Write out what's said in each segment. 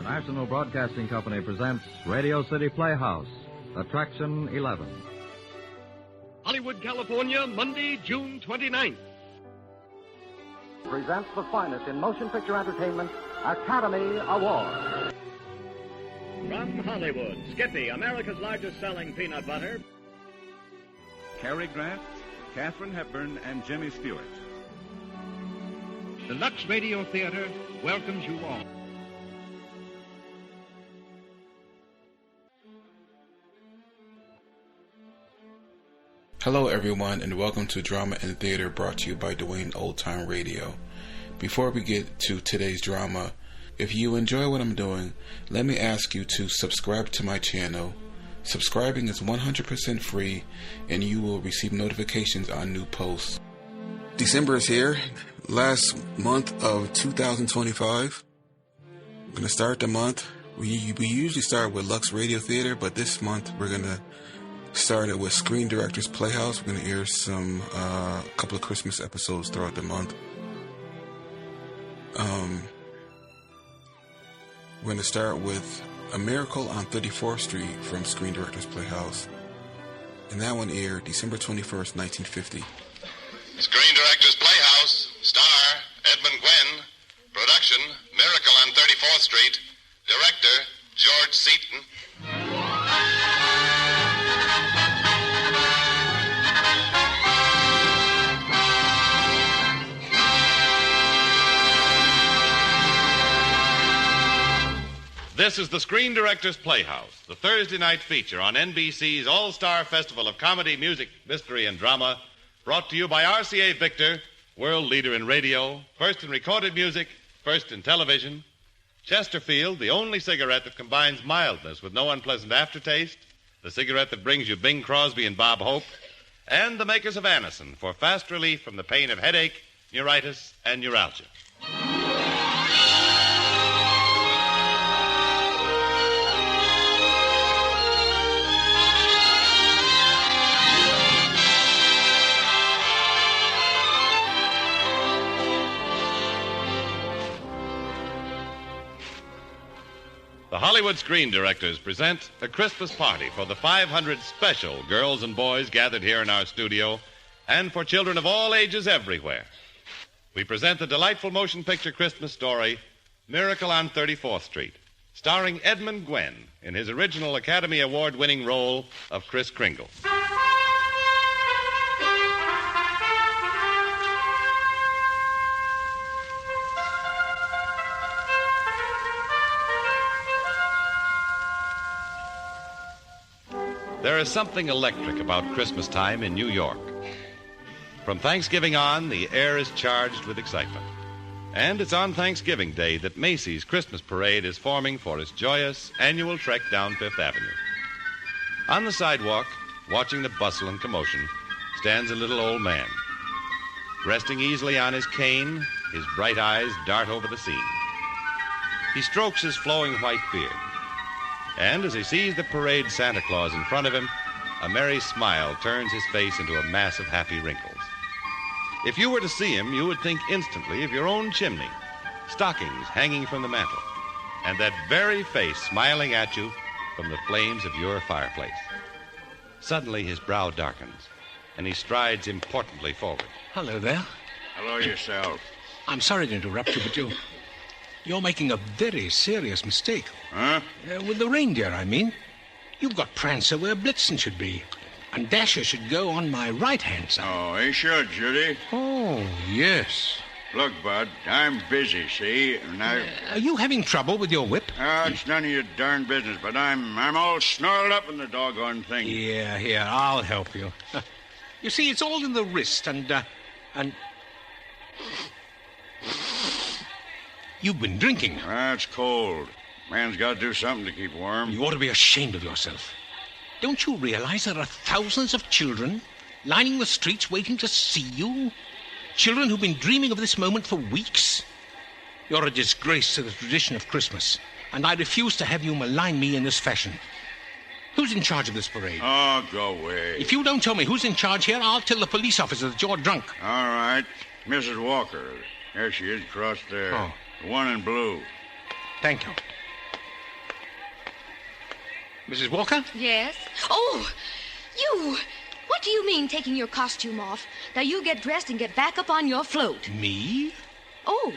National Broadcasting Company presents Radio City Playhouse, Attraction 11. Hollywood, California, Monday, June 29th. Presents the finest in motion picture entertainment, Academy Award. From Hollywood, Skippy, America's largest selling peanut butter. Cary Grant, Katharine Hepburn, and Jimmy Stewart. The Lux Radio Theater welcomes you all. Hello everyone, and welcome to Drama and Theater, brought to you by Dwayne Old Time Radio. Before we get to today's drama, if you enjoy what I'm doing, let me ask you to subscribe to my channel. Subscribing is 100% free, and you will receive notifications on new posts. December is here, last month of 2025. I'm going to start the month. We usually start with Lux Radio Theater, but this month we're going to started with Screen Directors Playhouse. We're going to air some a couple of Christmas episodes throughout the month. We're going to start with A Miracle on 34th Street from Screen Directors Playhouse. And that one aired December 21st, 1950. Screen Directors Playhouse. Star, Edmund Gwenn. Production, Miracle on 34th Street. Director, George Seaton. This is the Screen Directors Playhouse, the Thursday night feature on NBC's All-Star Festival of Comedy, Music, Mystery, and Drama, brought to you by RCA Victor, world leader in radio, first in recorded music, first in television. Chesterfield, the only cigarette that combines mildness with no unpleasant aftertaste, the cigarette that brings you Bing Crosby and Bob Hope, and the makers of Anacin for fast relief from the pain of headache, neuritis, and neuralgia. The Hollywood Screen Directors present a Christmas party for the 500 special girls and boys gathered here in our studio, and for children of all ages everywhere. We present the delightful motion picture Christmas story, Miracle on 34th Street, starring Edmund Gwenn in his original Academy Award-winning role of Kris Kringle. There is something electric about Christmas time in New York. From Thanksgiving on, the air is charged with excitement. And it's on Thanksgiving Day that Macy's Christmas Parade is forming for its joyous annual trek down Fifth Avenue. On the sidewalk, watching the bustle and commotion, stands a little old man. Resting easily on his cane, his bright eyes dart over the scene. He strokes his flowing white beard. And as he sees the parade Santa Claus in front of him, a merry smile turns his face into a mass of happy wrinkles. If you were to see him, you would think instantly of your own chimney, stockings hanging from the mantel, and that very face smiling at you from the flames of your fireplace. Suddenly his brow darkens, and he strides importantly forward. Hello there. Hello yourself. I'm sorry to interrupt you, but you're making a very serious mistake. Huh? With the reindeer, I mean. You've got Prancer where Blitzen should be, and Dasher should go on my right-hand side. Oh, he should he? Oh, yes. Look, Bud, I'm busy, see? And Are you having trouble with your whip? It's none of your darn business, but I'm all snarled up in the doggone thing. Yeah, here, I'll help you. You see, it's all in the wrist, and... You've been drinking. It's cold. Man's got to do something to keep warm. You ought to be ashamed of yourself. Don't you realize there are thousands of children lining the streets waiting to see you? Children who've been dreaming of this moment for weeks? You're a disgrace to the tradition of Christmas, and I refuse to have you malign me in this fashion. Who's in charge of this parade? Oh, go away. If you don't tell me who's in charge here, I'll tell the police officer that you're drunk. All right. Mrs. Walker. There she is across there. Oh. The one in blue. Thank you. Mrs. Walker? Yes? Oh, you! What do you mean taking your costume off? Now you get dressed and get back up on your float. Me? Oh,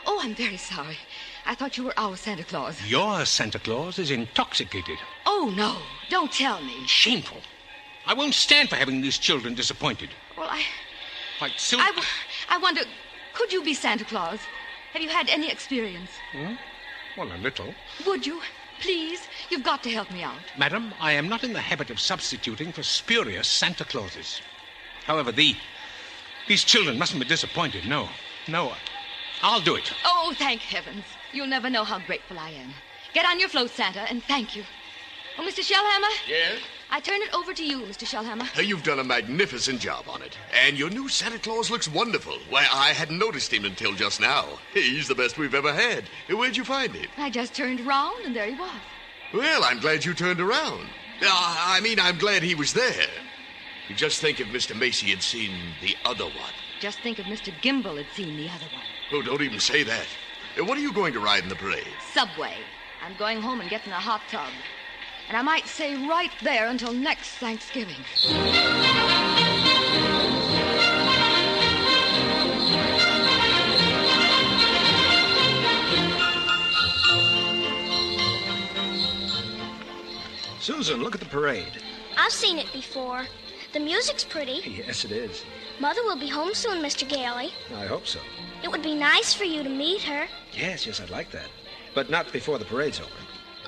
I'm very sorry. I thought you were our Santa Claus. Your Santa Claus is intoxicated. Oh, no. Don't tell me. Shameful. I won't stand for having these children disappointed. Well, Right, so... I wonder, could you be Santa Claus? Have you had any experience? Well, a little. Would you? Please, you've got to help me out. Madam, I am not in the habit of substituting for spurious Santa Clauses. However, these children mustn't be disappointed. No, I'll do it. Oh, thank heavens. You'll never know how grateful I am. Get on your float, Santa, and thank you. Oh, Mr. Shellhammer? Yes? I turn it over to you, Mr. Shellhammer. You've done a magnificent job on it. And your new Santa Claus looks wonderful. Why, I hadn't noticed him until just now. He's the best we've ever had. Where'd you find him? I just turned around, and there he was. Well, I'm glad you turned around. I'm glad he was there. Just think if Mr. Macy had seen the other one. Just think if Mr. Gimble had seen the other one. Oh, don't even say that. What are you going to ride in the parade? Subway. I'm going home and getting a hot tub. And I might stay right there until next Thanksgiving. Susan, look at the parade. I've seen it before. The music's pretty. Yes, it is. Mother will be home soon, Mr. Gailey. I hope so. It would be nice for you to meet her. Yes, I'd like that. But not before the parade's over.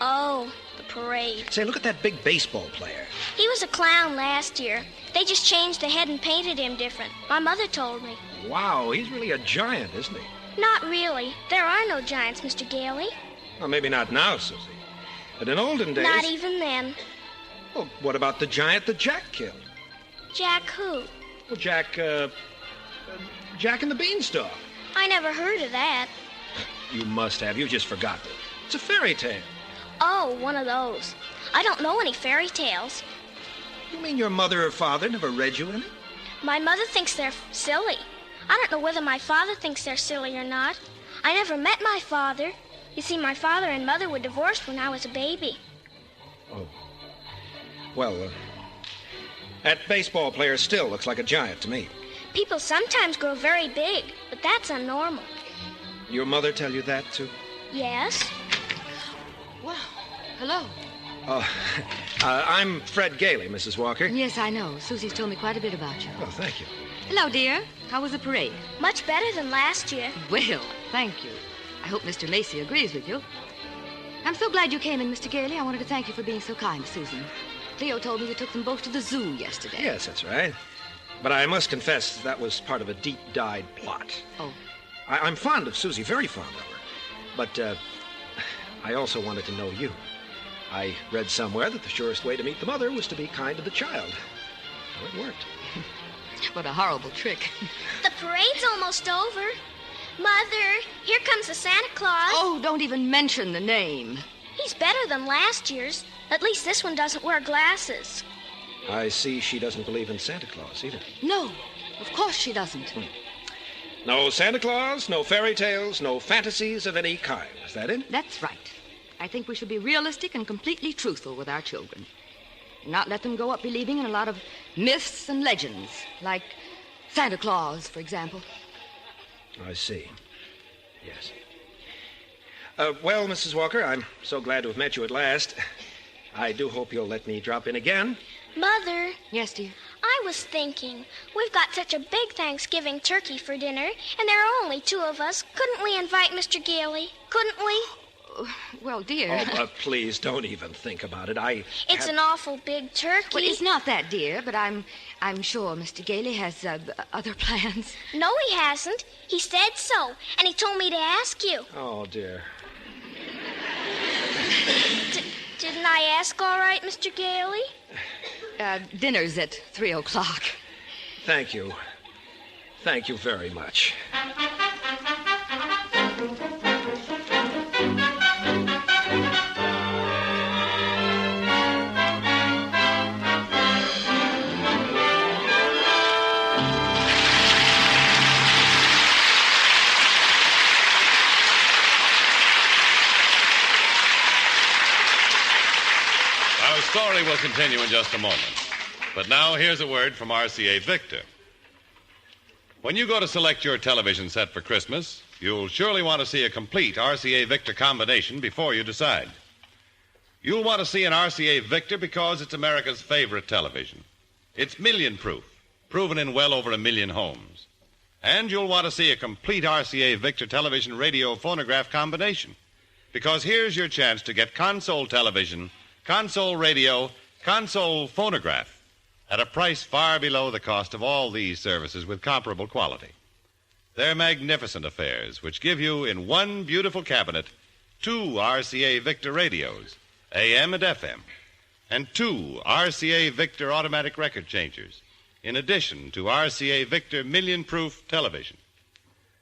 Oh, the parade. Say, look at that big baseball player. He was a clown last year. They just changed the head and painted him different. My mother told me. Wow, he's really a giant, isn't he? Not really. There are no giants, Mr. Gailey. Well, maybe not now, Susie. But in olden days... Not even then. Well, what about the giant that Jack killed? Jack who? Well, Jack and the Beanstalk. I never heard of that. You must have. You just forgot it. It's a fairy tale. Oh, one of those. I don't know any fairy tales. You mean your mother or father never read you any? My mother thinks they're silly. I don't know whether my father thinks they're silly or not. I never met my father. You see, my father and mother were divorced when I was a baby. Oh. Well, that baseball player still looks like a giant to me. People sometimes grow very big, but that's unnormal. Your mother tell you that, too? Yes. Wow. Hello. I'm Fred Gailey, Mrs. Walker. Yes, I know. Susie's told me quite a bit about you. Oh, thank you. Hello, dear. How was the parade? Much better than last year. Well, thank you. I hope Mr. Macy agrees with you. I'm so glad you came in, Mr. Gailey. I wanted to thank you for being so kind to Susan. Cleo told me you took them both to the zoo yesterday. Yes, that's right. But I must confess that was part of a deep-dyed plot. Oh. I'm fond of Susie, very fond of her. But I also wanted to know you. I read somewhere that the surest way to meet the mother was to be kind to the child. Well, it worked. What a horrible trick. The parade's almost over. Mother, here comes the Santa Claus. Oh, don't even mention the name. He's better than last year's. At least this one doesn't wear glasses. I see she doesn't believe in Santa Claus either. No, of course she doesn't. No Santa Claus, no fairy tales, no fantasies of any kind. Is that it? That's right. I think we should be realistic and completely truthful with our children. And not let them go up believing in a lot of myths and legends, like Santa Claus, for example. I see. Yes. Well, Mrs. Walker, I'm so glad to have met you at last. I do hope you'll let me drop in again. Mother. Yes, dear? I was thinking, we've got such a big Thanksgiving turkey for dinner, and there are only 2 of us. Couldn't we invite Mr. Gailey? Couldn't we? Well, dear... Oh, please, don't even think about it. It's an awful big turkey. Well, it's not that, dear, but I'm sure Mr. Gailey has other plans. No, he hasn't. He said so, and he told me to ask you. Oh, dear. Didn't I ask all right, Mr. Gailey? Dinner's at 3:00. Thank you. Thank you very much. story will continue in just a moment. But now here's a word from RCA Victor. When you go to select your television set for Christmas, you'll surely want to see a complete RCA Victor combination before you decide. You'll want to see an RCA Victor because it's America's favorite television. It's million-proof, proven in well over 1 million homes. And you'll want to see a complete RCA Victor television radio phonograph combination because here's your chance to get console television, console radio, console phonograph at a price far below the cost of all these services with comparable quality. They're magnificent affairs which give you in one beautiful cabinet 2 RCA Victor radios, AM and FM, and 2 RCA Victor automatic record changers, in addition to RCA Victor million-proof television.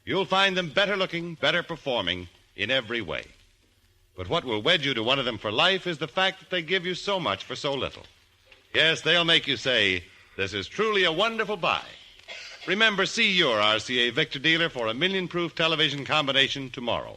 You'll find them better looking, better performing in every way. But what will wed you to one of them for life is the fact that they give you so much for so little. Yes, they'll make you say, this is truly a wonderful buy. Remember, see your RCA Victor dealer for a million-proof television combination tomorrow.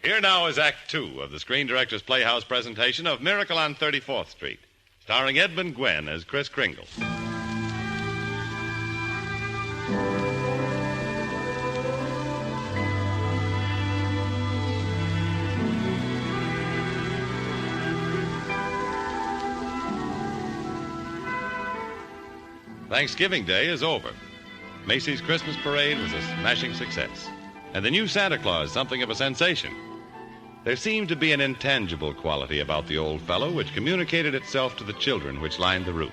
Here now is Act 2 of the Screen Directors Playhouse presentation of Miracle on 34th Street, starring Edmund Gwenn as Kris Kringle. Thanksgiving Day is over. Macy's Christmas Parade was a smashing success, and the new Santa Claus something of a sensation. There seemed to be an intangible quality about the old fellow which communicated itself to the children which lined the route.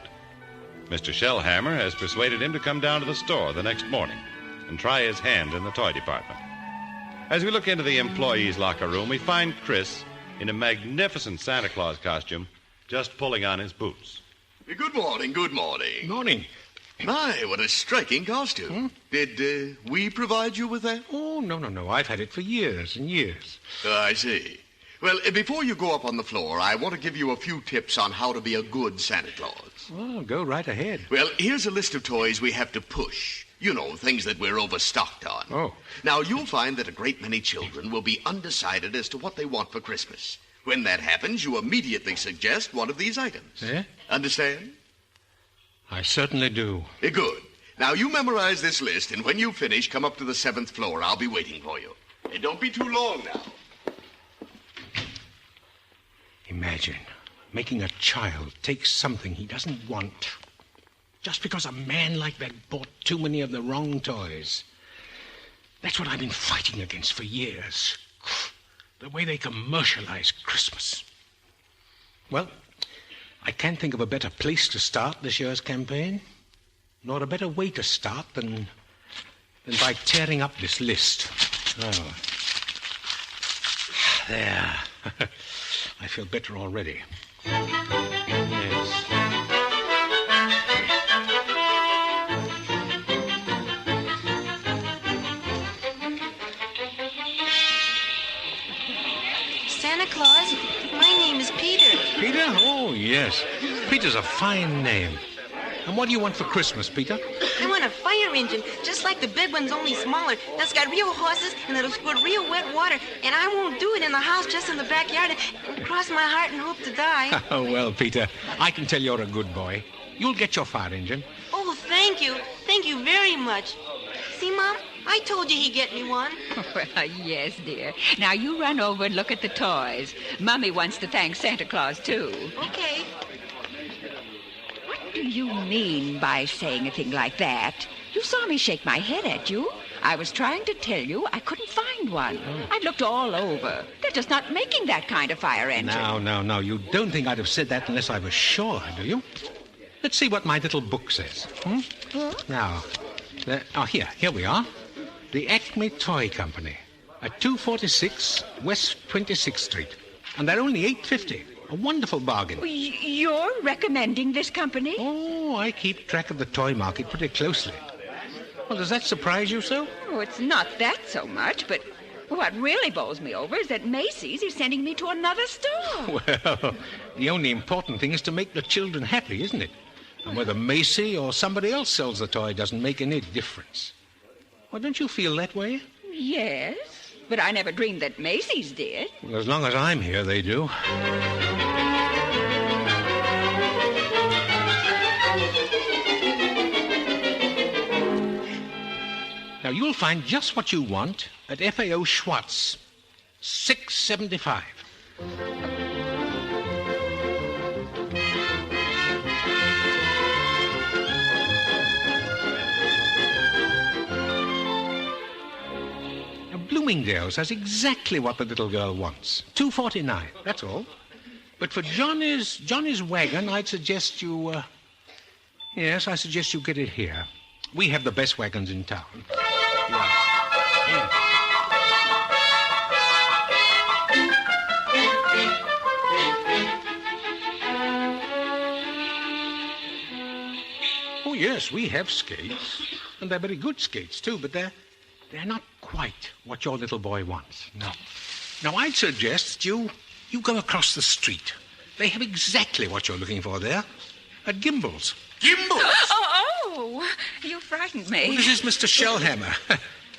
Mr. Shellhammer has persuaded him to come down to the store the next morning and try his hand in the toy department. As we look into the employees' locker room, we find Chris in a magnificent Santa Claus costume just pulling on his boots. Good morning, good morning. Morning. My, what a striking costume. Did we provide you with that? Oh, no. I've had it for years and years. I see. Well, before you go up on the floor, I want to give you a few tips on how to be a good Santa Claus. Oh, go right ahead. Well, here's a list of toys we have to push. You know, things that we're overstocked on. Oh. Now, you'll find that a great many children will be undecided as to what they want for Christmas. When that happens, you immediately suggest one of these items. Eh? Understand? I certainly do. Good. Now, you memorize this list, and when you finish, come up to the 7th floor. I'll be waiting for you. And don't be too long now. Imagine making a child take something he doesn't want just because a man like that bought too many of the wrong toys. That's what I've been fighting against for years. The way they commercialize Christmas. Well, I can't think of a better place to start this year's campaign, nor a better way to start than by tearing up this list. Oh. There. I feel better already. Yes. Santa Claus, my name is Peter. Peter? Oh, yes. Peter's a fine name. And what do you want for Christmas, Peter? I want a fire engine, just like the big ones, only smaller. That's got real horses, and that'll squirt real wet water. And I won't do it in the house, just in the backyard, and cross my heart and hope to die. Oh, well, Peter, I can tell you're a good boy. You'll get your fire engine. Oh, thank you. Thank you very much. See, Mom? I told you he'd get me one. Well, yes, dear. Now, you run over and look at the toys. Mummy wants to thank Santa Claus, too. Okay. What do you mean by saying a thing like that? You saw me shake my head at you. I was trying to tell you I couldn't find one. I looked all over. They're just not making that kind of fire engine. No. You don't think I'd have said that unless I was sure, do you? Let's see what my little book says. Huh? Now, here we are. The Acme Toy Company at 246 West 26th Street. And they're only $8.50. A wonderful bargain. You're recommending this company? Oh, I keep track of the toy market pretty closely. Well, does that surprise you so? Oh, it's not that so much, but What really bowls me over is that Macy's is sending me to another store. Well, the only important thing is to make the children happy, isn't it? And whether Macy or somebody else sells the toy doesn't make any difference. Well, don't you feel that way? Yes, but I never dreamed that Macy's did. Well, as long as I'm here, they do. Now, you'll find just what you want at FAO Schwartz, $6.75. Now, Bloomingdale's has exactly what the little girl wants. $2.49, that's all. But for Johnny's wagon, I'd suggest you... Yes, I suggest you get it here. We have the best wagons in town. Oh, yes, we have skates. And they're very good skates, too, but they're not quite what your little boy wants. No. Now, I'd suggest you go across the street. They have exactly what you're looking for there. At Gimbel's. Gimbel's? Oh, you frightened me. Well, this is Mr. Shellhammer.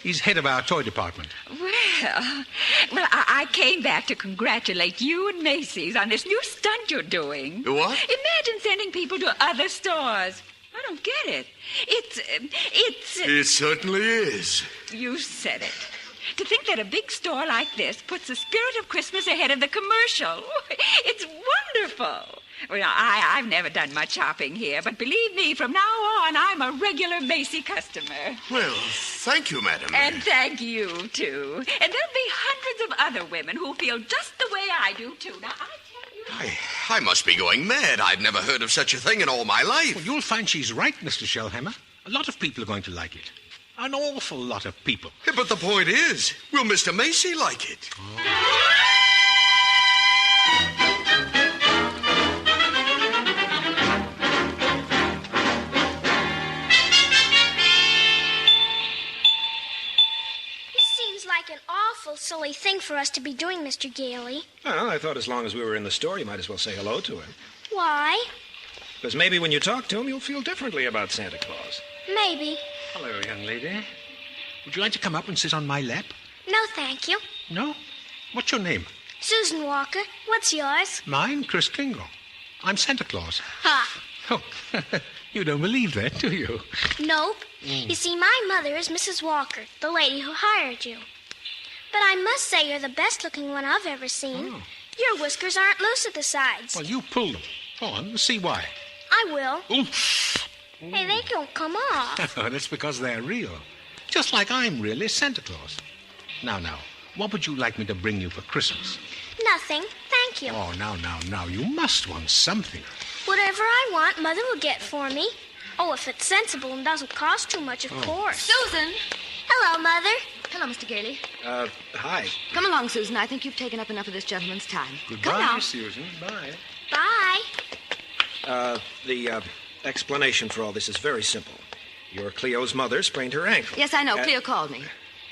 He's head of our toy department. Well, I came back to congratulate you and Macy's on this new stunt you're doing. What? Imagine sending people to other stores. I don't get it. It certainly is. You said it. To think that a big store like this puts the spirit of Christmas ahead of the commercial. It's wonderful. Well, I've never done much shopping here, but believe me, from now on, I'm a regular Macy customer. Well, thank you, madam. And thank you, too. And there'll be hundreds of other women who feel just the way I do, too. Now, I tell you... I must be going mad. I've never heard of such a thing in all my life. Well, you'll find she's right, Mr. Shellhammer. A lot of people are going to like it. An awful lot of people. Yeah, but the point is, will Mr. Macy like it? Like an awful silly thing for us to be doing, Mr. Gailey. Well, I thought as long as we were in the store, you might as well say hello to him. Why? Because maybe when you talk to him, you'll feel differently about Santa Claus. Maybe. Hello, young lady. Would you like to come up and sit on my lap? No, thank you. No? What's your name? Susan Walker. What's yours? Mine, Chris Kringle. I'm Santa Claus. Ha! Oh, you don't believe that, do you? Nope. You see, my mother is Mrs. Walker, the lady who hired you. But I must say you're the best-looking one I've ever seen. Oh. Your whiskers aren't loose at the sides. Well, you pulled them. Go on, see why. I will. Oof. Hey, they don't come off. That's because they're real. Just like I'm really Santa Claus. Now, what would you like me to bring you for Christmas? Nothing, thank you. Oh, now, you must want something. Whatever I want, Mother will get for me. Oh, if it's sensible and doesn't cost too much, of course. Susan! Hello, Mother. Hello, Mr. Gailey. Hi. Come along, Susan. I think you've taken up enough of this gentleman's time. Goodbye, Come now. Susan. Bye. Bye. The explanation for all this is very simple. Your Cleo's mother sprained her ankle. Yes, I know. Cleo called me.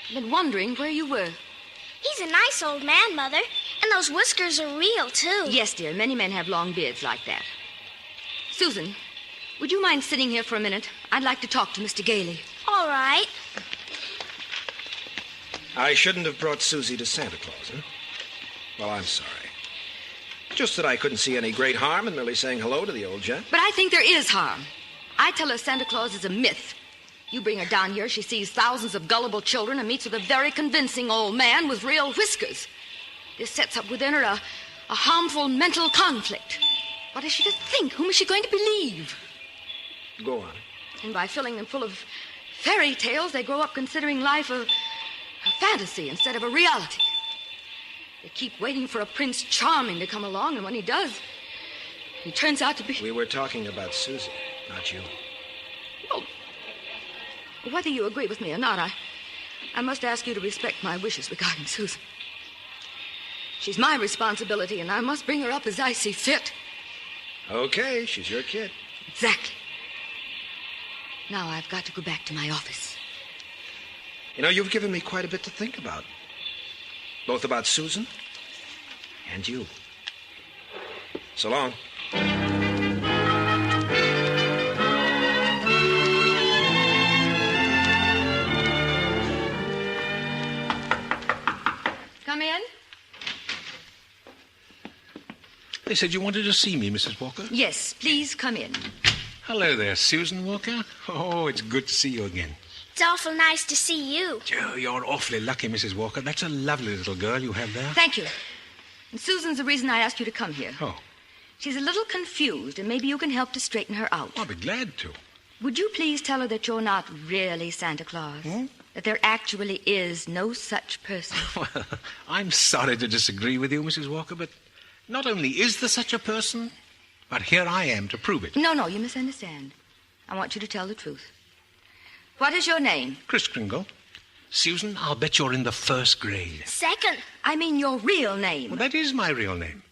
I've been wondering where you were. He's a nice old man, Mother. And those whiskers are real, too. Yes, dear. Many men have long beards like that. Susan, would you mind sitting here for a minute? I'd like to talk to Mr. Gailey. All right. I shouldn't have brought Susie to Santa Claus, huh? Well, I'm sorry. Just that I couldn't see any great harm in merely saying hello to the old gent. But I think there is harm. I tell her Santa Claus is a myth. You bring her down here, she sees thousands of gullible children and meets with a very convincing old man with real whiskers. This sets up within her a harmful mental conflict. What is she to think? Whom is she going to believe? Go on. And by filling them full of fairy tales, they grow up considering life a fantasy instead of a reality. They keep waiting for a Prince Charming to come along, and when he does, he turns out to be... We were talking about Susie, not you. Well, whether you agree with me or not, I must ask you to respect my wishes regarding Susan. She's my responsibility, and I must bring her up as I see fit. Okay, she's your kid. Exactly. Now I've got to go back to my office. You know, you've given me quite a bit to think about. Both about Susan and you. So long. Come in. They said you wanted to see me, Mrs. Walker. Yes, please come in. Hello there, Susan Walker. Oh, it's good to see you again. It's awful nice to see you. Oh, you're awfully lucky, Mrs. Walker. That's a lovely little girl you have there. Thank you. And Susan's the reason I asked you to come here. Oh. She's a little confused, and maybe you can help to straighten her out. I'll be glad to. Would you please tell her that you're not really Santa Claus? That there actually is no such person? Well, I'm sorry to disagree with you, Mrs. Walker, but not only is there such a person, but here I am to prove it. No, you misunderstand. I want you to tell the truth. What is your name? Kris Kringle. Susan, I'll bet you're in the first grade. Second. I mean your real name. Well, that is my real name.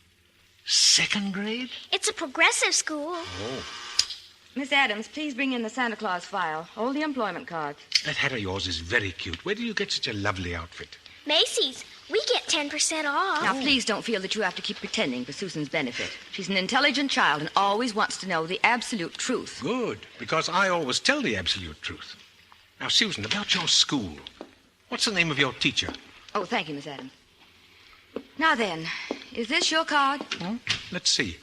Second grade? It's a progressive school. Oh. Miss Adams, please bring in the Santa Claus file. Hold the employment cards. That hat of yours is very cute. Where did you get such a lovely outfit? Macy's. We get 10% off. Now, please don't feel that you have to keep pretending for Susan's benefit. She's an intelligent child and always wants to know the absolute truth. Good, because I always tell the absolute truth. Now, Susan, about your school. What's the name of your teacher? Oh, thank you, Miss Adams. Now then, is this your card? Let's see.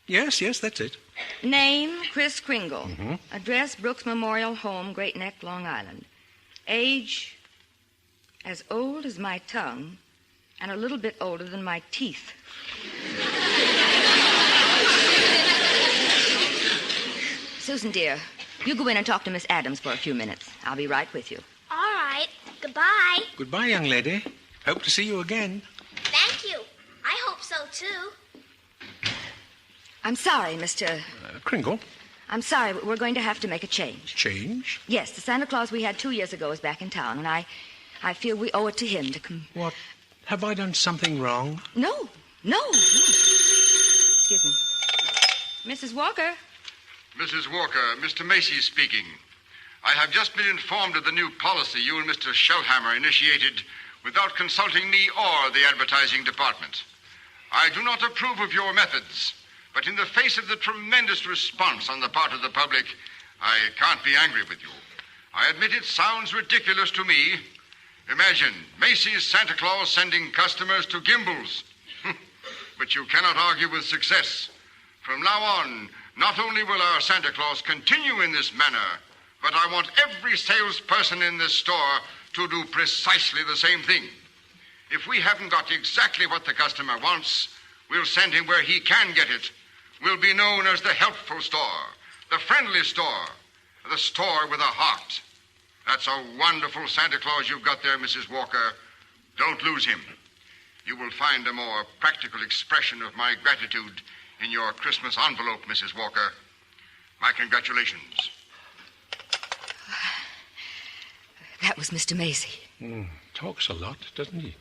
Yes, that's it. Name, Kris Kringle. Mm-hmm. Address, Brooks Memorial Home, Great Neck, Long Island. Age, as old as my tongue, and a little bit older than my teeth. Susan, dear, you go in and talk to Miss Adams for a few minutes. I'll be right with you. All right. Goodbye. Goodbye, young lady. Hope to see you again. Thank you. I hope so, too. I'm sorry, Mr. Kringle. I'm sorry, but we're going to have to make a change. Change? Yes, the Santa Claus we had 2 years ago is back in town, and I feel we owe it to him to come. What? Have I done something wrong? No. Excuse me. Mrs. Walker? Mrs. Walker, Mr. Macy speaking. I have just been informed of the new policy you and Mr. Shellhammer initiated without consulting me or the advertising department. I do not approve of your methods, but in the face of the tremendous response on the part of the public, I can't be angry with you. I admit it sounds ridiculous to me. Imagine Macy's Santa Claus sending customers to Gimbel's. But you cannot argue with success. From now on, not only will our Santa Claus continue in this manner, but I want every salesperson in this store to do precisely the same thing. If we haven't got exactly what the customer wants, we'll send him where he can get it. We'll be known as the helpful store, the friendly store, the store with a heart. That's a wonderful Santa Claus you've got there, Mrs. Walker. Don't lose him. You will find a more practical expression of my gratitude in your Christmas envelope, Mrs. Walker. My congratulations. That was Mr. Macy. Talks a lot, doesn't he?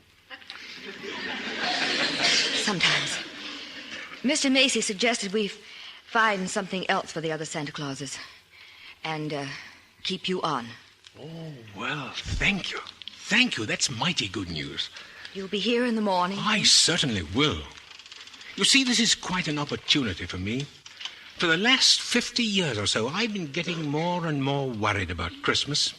Sometimes. Mr. Macy suggested we find something else for the other Santa Clauses and keep you on. Oh, well, thank you. Thank you. That's mighty good news. You'll be here in the morning? I certainly will. You see, this is quite an opportunity for me. For the last 50 years or so, I've been getting more and more worried about Christmas.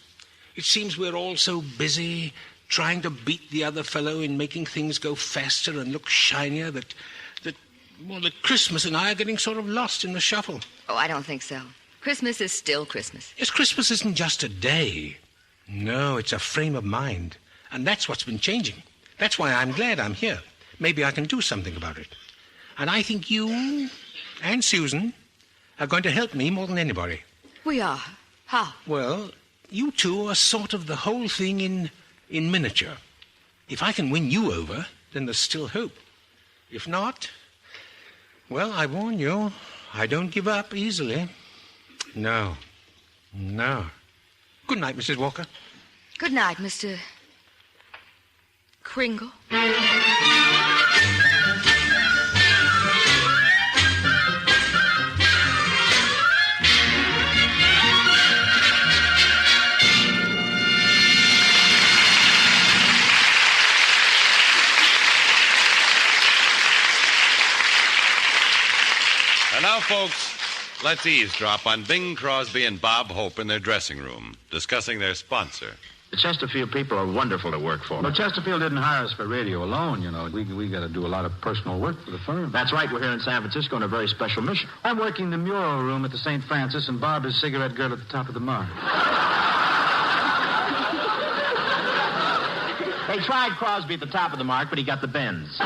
It seems we're all so busy trying to beat the other fellow in making things go faster and look shinier that Christmas and I are getting sort of lost in the shuffle. Oh, I don't think so. Christmas is still Christmas. Yes, Christmas isn't just a day. No, it's a frame of mind. And that's what's been changing. That's why I'm glad I'm here. Maybe I can do something about it. And I think you and Susan are going to help me more than anybody. We are. How? Well, you two are sort of the whole thing in miniature. If I can win you over, then there's still hope. If not, well, I warn you, I don't give up easily. No. Good night, Mrs. Walker. Good night, Mr. Kringle. And now, folks, let's eavesdrop on Bing Crosby and Bob Hope in their dressing room, discussing their sponsor. The Chesterfield people are wonderful to work for. Well, Chesterfield didn't hire us for radio alone, you know. We got to do a lot of personal work for the firm. That's right. We're here in San Francisco on a very special mission. I'm working the mural room at the St. Francis, and Bob is cigarette girl at the top of the mark. They tried Crosby at the top of the mark, but he got the bends.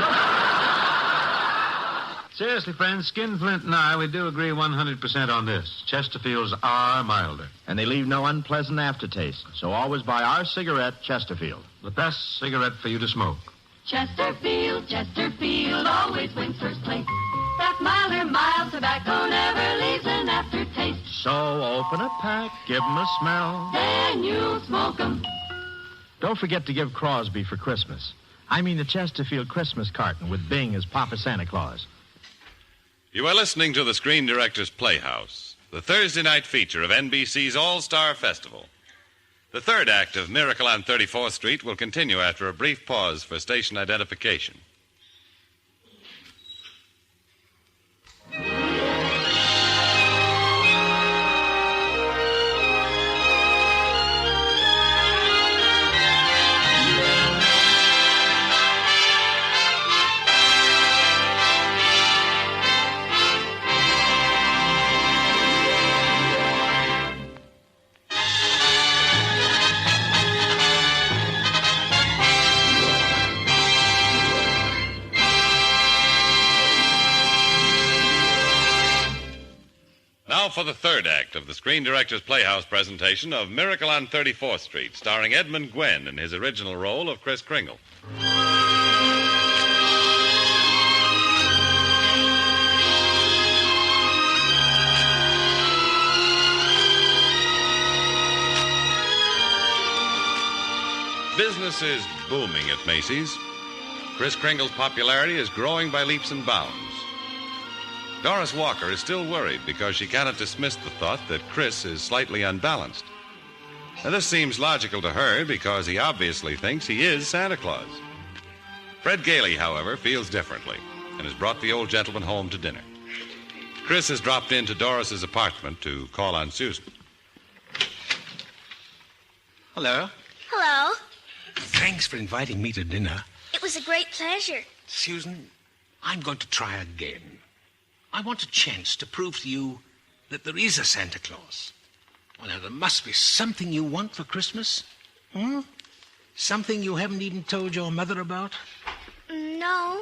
Seriously, friends, Skinflint and I, we do agree 100% on this. Chesterfields are milder. And they leave no unpleasant aftertaste. So always buy our cigarette, Chesterfield. The best cigarette for you to smoke. Chesterfield, always wins first place. That milder, mild tobacco never leaves an aftertaste. So open a pack, give 'em a smell. Then you smoke 'em. Don't forget to give Crosby for Christmas. I mean the Chesterfield Christmas carton with Bing as Papa Santa Claus. You are listening to the Screen Directors Playhouse, the Thursday night feature of NBC's All-Star Festival. The third act of Miracle on 34th Street will continue after a brief pause for station identification. Now for the third act of the Screen Directors Playhouse presentation of Miracle on 34th Street, starring Edmund Gwenn in his original role of Kris Kringle. Business is booming at Macy's. Kris Kringle's popularity is growing by leaps and bounds. Doris Walker is still worried because she cannot dismiss the thought that Kris is slightly unbalanced. Now, this seems logical to her because he obviously thinks he is Santa Claus. Fred Gailey, however, feels differently and has brought the old gentleman home to dinner. Kris has dropped into Doris's apartment to call on Susan. Hello. Hello. Thanks for inviting me to dinner. It was a great pleasure. Susan, I'm going to try again. I want a chance to prove to you that there is a Santa Claus. Well, now, there must be something you want for Christmas. Something you haven't even told your mother about? No,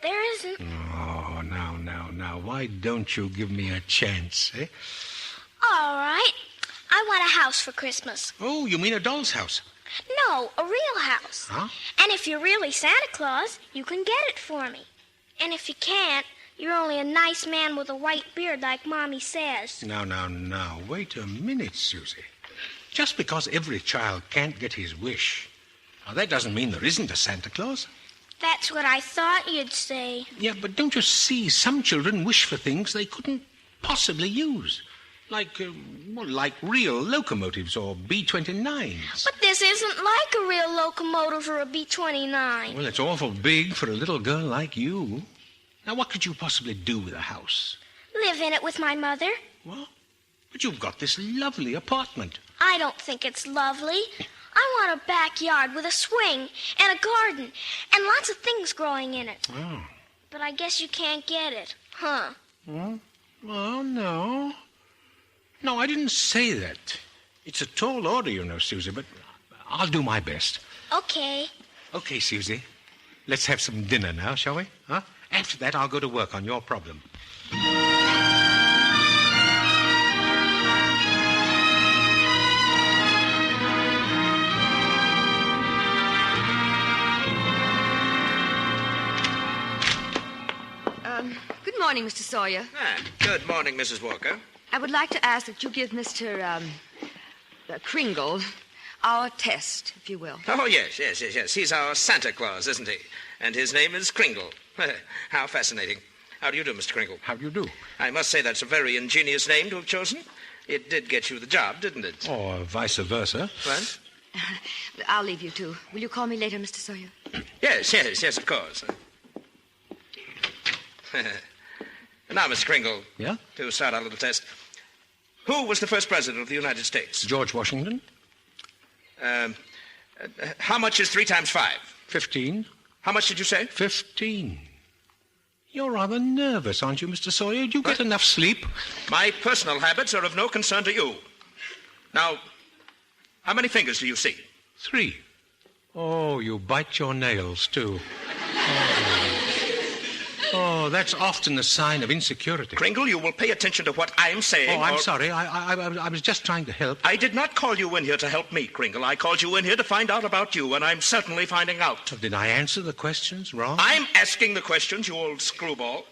there isn't. Oh, now, why don't you give me a chance, eh? All right. I want a house for Christmas. Oh, you mean a doll's house? No, a real house. Huh? And if you're really Santa Claus, you can get it for me. And if you can't, you're only a nice man with a white beard like Mommy says. Now, wait a minute, Susie. Just because every child can't get his wish, now, that doesn't mean there isn't a Santa Claus. That's what I thought you'd say. Yeah, but don't you see, some children wish for things they couldn't possibly use. Like real locomotives or B-29s. But this isn't like a real locomotive or a B-29. Well, it's awful big for a little girl like you. Now, what could you possibly do with a house? Live in it with my mother. What? But you've got this lovely apartment. I don't think it's lovely. I want a backyard with a swing and a garden and lots of things growing in it. Oh. But I guess you can't get it, huh? Well, no. No, I didn't say that. It's a tall order, you know, Susie, but I'll do my best. Okay. Okay, Susie. Let's have some dinner now, shall we? Huh? After that, I'll go to work on your problem. Good morning, Mr. Sawyer. Good morning, Mrs. Walker. I would like to ask that you give Mr. Kringle our test, if you will. Oh, yes. He's our Santa Claus, isn't he? And his name is Kringle. How fascinating. How do you do, Mr. Kringle? How do you do? I must say that's a very ingenious name to have chosen. It did get you the job, didn't it? Or vice versa. What? I'll leave you two. Will you call me later, Mr. Sawyer? Yes, of course. Now, Mr. Kringle. Yeah? To start our little test. Who was the first president of the United States? George Washington. How much is 3 times 5? 15. How much did you say? 15. You're rather nervous, aren't you, Mr. Sawyer? Did you get enough sleep? My personal habits are of no concern to you. Now, how many fingers do you see? 3. Oh, you bite your nails, too. Oh, that's often a sign of insecurity. Kringle, you will pay attention to what I'm saying. Oh, I'm sorry. I was just trying to help. I did not call you in here to help me, Kringle. I called you in here to find out about you, and I'm certainly finding out. Did I answer the questions wrong? I'm asking the questions, you old screwball.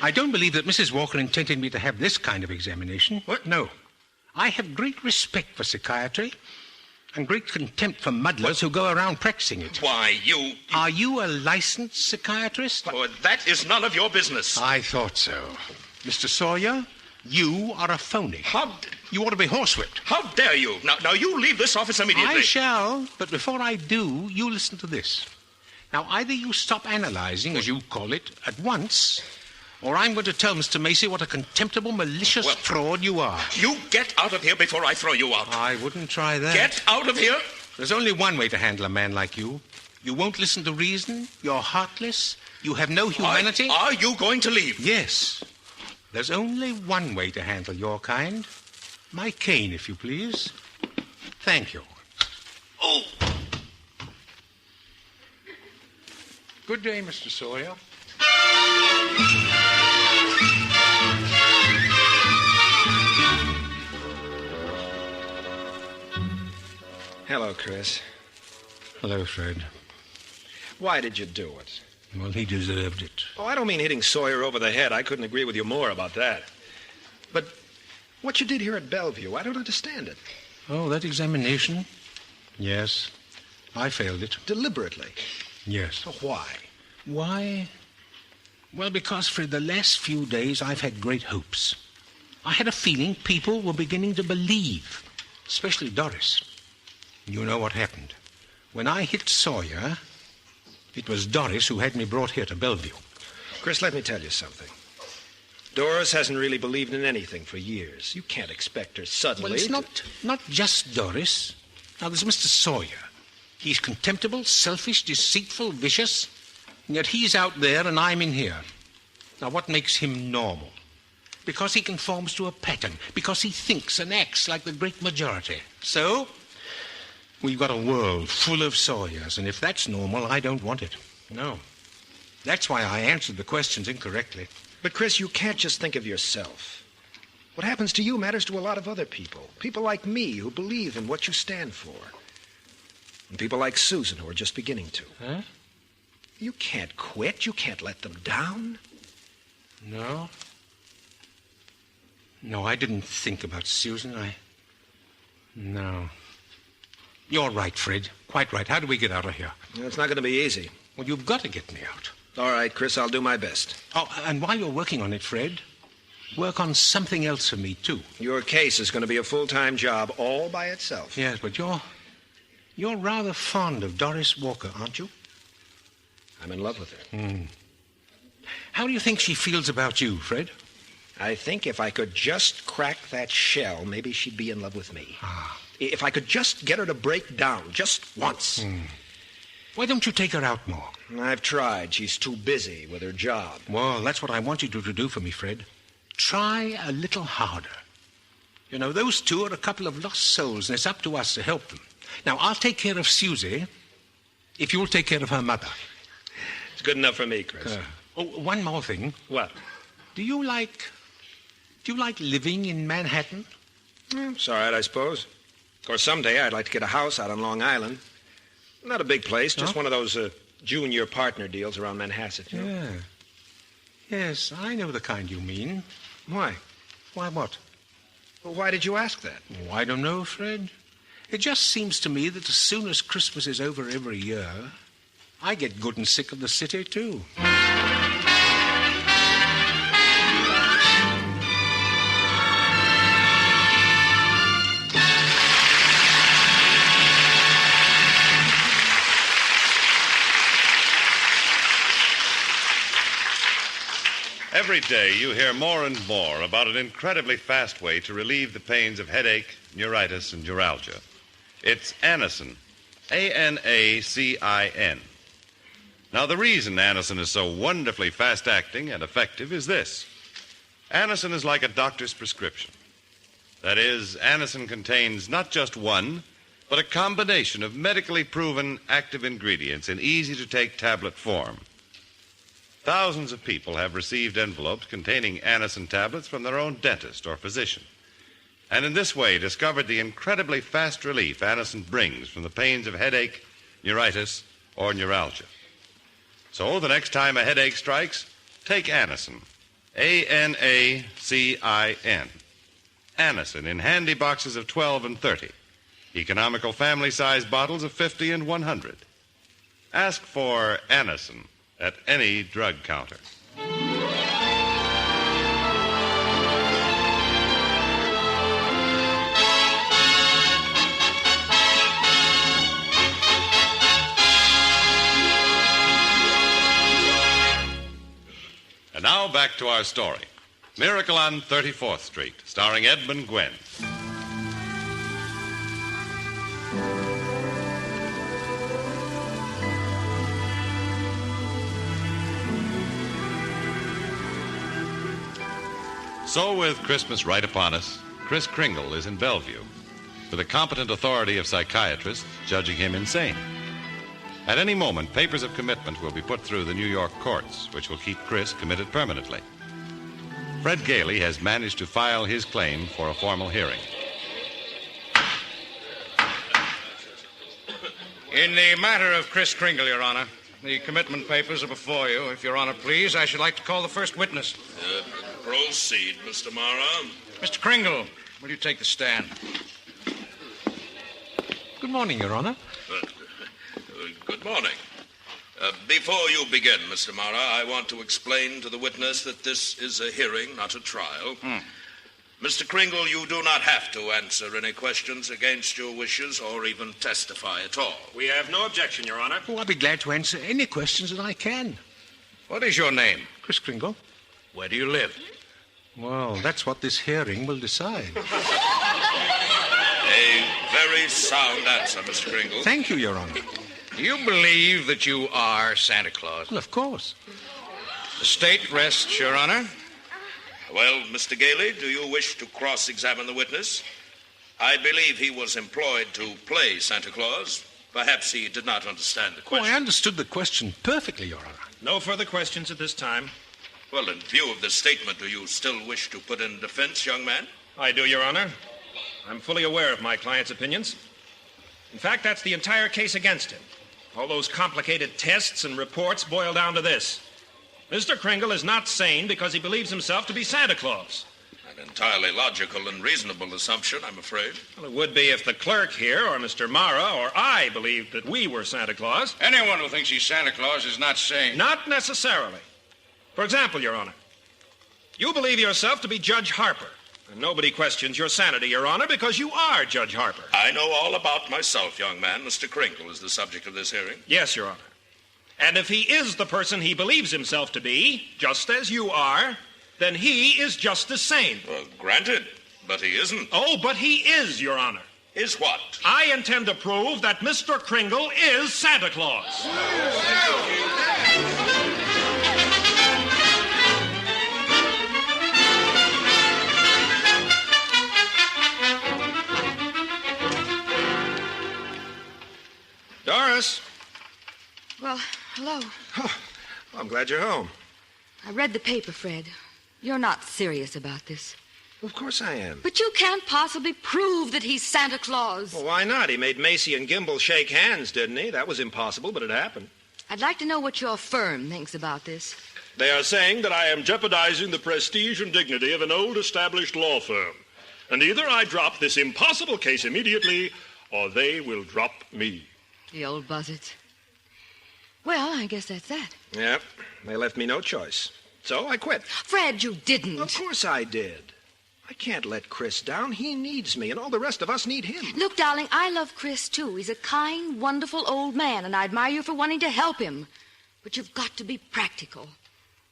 I don't believe that Mrs. Walker intended me to have this kind of examination. What? No. I have great respect for psychiatry and great contempt for muddlers who go around practicing it. Why, you... Are you a licensed psychiatrist? Oh, that is none of your business. I thought so. Mr. Sawyer, you are a phony. You ought to be horsewhipped. How dare you? Now, you leave this office immediately. I shall, but before I do, you listen to this. Now, either you stop analyzing, as you call it, at once, or I'm going to tell Mr. Macy what a contemptible, malicious fraud you are. You get out of here before I throw you out. I wouldn't try that. Get out of here. There's only one way to handle a man like you. You won't listen to reason. You're heartless. You have no humanity. Are you going to leave? Yes. There's only one way to handle your kind. My cane, if you please. Thank you. Oh! Good day, Mr. Sawyer. Hello, Chris. Hello, Fred. Why did you do it? Well, he deserved it. Oh, I don't mean hitting Sawyer over the head. I couldn't agree with you more about that. But what you did here at Bellevue, I don't understand it. Oh, that examination? Yes. I failed it. Deliberately? Yes. Oh, why? Why? Well, because for the last few days I've had great hopes. I had a feeling people were beginning to believe, especially Doris. You know what happened. When I hit Sawyer, it was Doris who had me brought here to Bellevue. Chris, let me tell you something. Doris hasn't really believed in anything for years. You can't expect her suddenly... Well, it's not just Doris. Now, there's Mr. Sawyer. He's contemptible, selfish, deceitful, vicious, and yet he's out there and I'm in here. Now, what makes him normal? Because he conforms to a pattern, because he thinks and acts like the great majority. So, we've got a world full of Sawyers, and if that's normal, I don't want it. No. That's why I answered the questions incorrectly. But, Chris, you can't just think of yourself. What happens to you matters to a lot of other people. People like me who believe in what you stand for. And people like Susan who are just beginning to. Huh? You can't quit. You can't let them down. No. No, I didn't think about Susan. No. You're right, Fred. Quite right. How do we get out of here? It's not going to be easy. Well, you've got to get me out. All right, Chris, I'll do my best. Oh, and while you're working on it, Fred, work on something else for me, too. Your case is going to be a full-time job all by itself. Yes, but you're rather fond of Doris Walker, aren't you? I'm in love with her. How do you think she feels about you, Fred? I think if I could just crack that shell, maybe she'd be in love with me. If I could just get her to break down, just once. Why don't you take her out more? I've tried. She's too busy with her job. Well, that's what I want you to do for me, Fred. Try a little harder. You know, those two are a couple of lost souls, and it's up to us to help them. Now, I'll take care of Susie if you'll take care of her mother. It's good enough for me, Chris. One more thing. What? Do you like living in Manhattan? It's all right, I suppose. Of course, someday I'd like to get a house out on Long Island. Not a big place, just one of those junior partner deals around Manhasset. You know? Yeah. Yes, I know the kind you mean. Why? Why what? Well, why did you ask that? Oh, I don't know, Fred. It just seems to me that as soon as Christmas is over every year, I get good and sick of the city, too. Every day you hear more and more about an incredibly fast way to relieve the pains of headache, neuritis, and neuralgia. It's Anacin. A-N-A-C-I-N. Now, the reason Anacin is so wonderfully fast-acting and effective is this. Anacin is like a doctor's prescription. That is, Anacin contains not just one, but a combination of medically proven active ingredients in easy-to-take tablet form. Thousands of people have received envelopes containing Anacin tablets from their own dentist or physician, and in this way discovered the incredibly fast relief Anacin brings from the pains of headache, neuritis, or neuralgia. So the next time a headache strikes, take Anacin. A-N-A-C-I-N. Anacin in handy boxes of 12 and 30. Economical family-size bottles of 50 and 100. Ask for Anacin at any drug counter. And now back to our story. Miracle on 34th Street, starring Edmund Gwenn. So, with Christmas right upon us, Kris Kringle is in Bellevue, with a competent authority of psychiatrists judging him insane. At any moment, papers of commitment will be put through the New York courts, which will keep Kris committed permanently. Fred Gailey has managed to file his claim for a formal hearing. In the matter of Kris Kringle, Your Honor, the commitment papers are before you. If Your Honor please, I should like to call the first witness. Proceed, Mr. Mara. Mr. Kringle, will you take the stand? Good morning, Your Honor. Good morning. Before you begin, Mr. Mara, I want to explain to the witness that this is a hearing, not a trial. Mr. Kringle, you do not have to answer any questions against your wishes or even testify at all. We have no objection, Your Honor. Oh, I'll be glad to answer any questions that I can. What is your name? Kris Kringle. Where do you live? Well, that's what this hearing will decide. A very sound answer, Mr. Kringle. Thank you, Your Honor. Do you believe that you are Santa Claus? Well, of course. The state rests, Your Honor. Well, Mr. Gailey, do you wish to cross-examine the witness? I believe he was employed to play Santa Claus. Perhaps he did not understand the question. Oh, I understood the question perfectly, Your Honor. No further questions at this time. Well, in view of this statement, do you still wish to put in defense, young man? I do, Your Honor. I'm fully aware of my client's opinions. In fact, that's the entire case against him. All those complicated tests and reports boil down to this. Mr. Kringle is not sane because he believes himself to be Santa Claus. An entirely logical and reasonable assumption, I'm afraid. Well, it would be if the clerk here, or Mr. Mara, or I believed that we were Santa Claus. Anyone who thinks he's Santa Claus is not sane. Not necessarily. For example, Your Honor, you believe yourself to be Judge Harper. And nobody questions your sanity, Your Honor, because you are Judge Harper. I know all about myself, young man. Mr. Kringle is the subject of this hearing. Yes, Your Honor. And if he is the person he believes himself to be, just as you are, then he is just as sane. Well, granted, but he isn't. Oh, but he is, Your Honor. Is what? I intend to prove that Mr. Kringle is Santa Claus. Doris. Well, hello. Oh, I'm glad you're home. I read the paper, Fred. You're not serious about this. Of course I am. But you can't possibly prove that he's Santa Claus. Well, why not? He made Macy and Gimble shake hands, didn't he? That was impossible, but it happened. I'd like to know what your firm thinks about this. They are saying that I am jeopardizing the prestige and dignity of an old established law firm. And either I drop this impossible case immediately, or they will drop me. The old buzzards. Well, I guess that's that. Yep. They left me no choice. So I quit. Fred, you didn't. Of course I did. I can't let Chris down. He needs me, and all the rest of us need him. Look, darling, I love Chris, too. He's a kind, wonderful old man, and I admire you for wanting to help him. But you've got to be practical.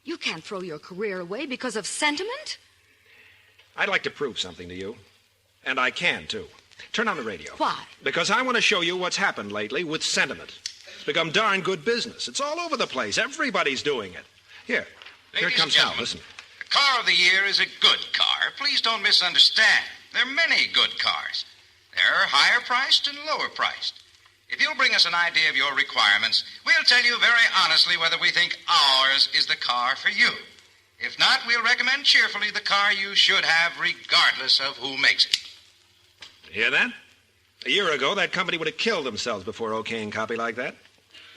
You can't throw your career away because of sentiment. I'd like to prove something to you. And I can, too. Turn on the radio. Why? Because I want to show you what's happened lately with sentiment. It's become darn good business. It's all over the place. Everybody's doing it. Here Ladies comes and gentlemen, Hal. Listen. The car of the year is a good car. Please don't misunderstand. There are many good cars. There are higher priced and lower priced. If you'll bring us an idea of your requirements, we'll tell you very honestly whether we think ours is the car for you. If not, we'll recommend cheerfully the car you should have regardless of who makes it. Hear that? A year ago, that company would have killed themselves before okaying copy like that.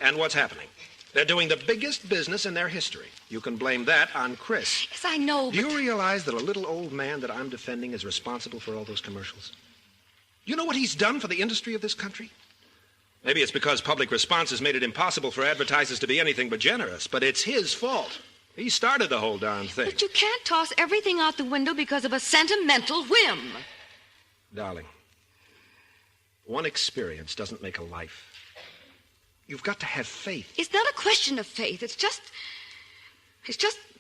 And what's happening? They're doing the biggest business in their history. You can blame that on Chris. Yes, I know, but... Do you realize that a little old man that I'm defending is responsible for all those commercials? You know what he's done for the industry of this country? Maybe it's because public response has made it impossible for advertisers to be anything but generous, but it's his fault. He started the whole darn thing. But you can't toss everything out the window because of a sentimental whim. Darling, one experience doesn't make a life. You've got to have faith. It's not a question of faith. It's just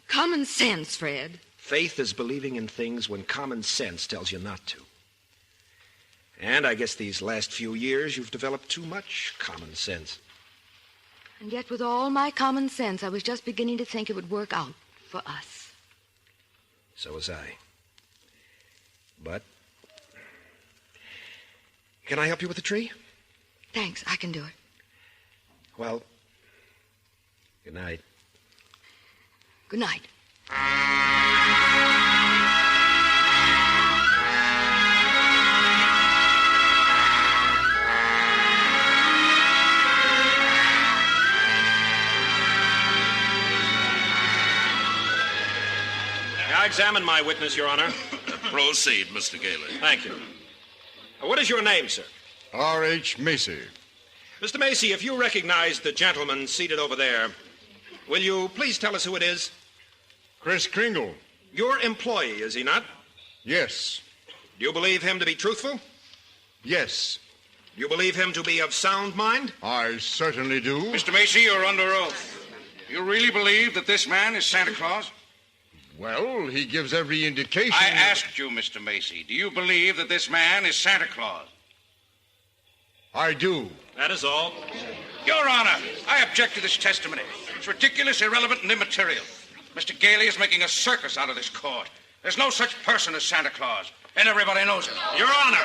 common sense, Fred. Faith is believing in things when common sense tells you not to. And I guess these last few years you've developed too much common sense. And yet with all my common sense, I was just beginning to think it would work out for us. So was I. But can I help you with the tree? Thanks, I can do it. Well, good night. Good night. I examine my witness, Your Honor. Proceed, Mr. Gailey. Thank you. What is your name, sir? R.H. Macy. Mr. Macy, if you recognize the gentleman seated over there, will you please tell us who it is? Chris Kringle. Your employee, is he not? Yes. Do you believe him to be truthful? Yes. Do you believe him to be of sound mind? I certainly do. Mr. Macy, you're under oath. You really believe that this man is Santa Claus? Well, he gives every indication... I asked you, Mr. Macy, do you believe that this man is Santa Claus? I do. That is all. Your Honor, I object to this testimony. It's ridiculous, irrelevant, and immaterial. Mr. Gailey is making a circus out of this court. There's no such person as Santa Claus, and everybody knows it. Your Honor!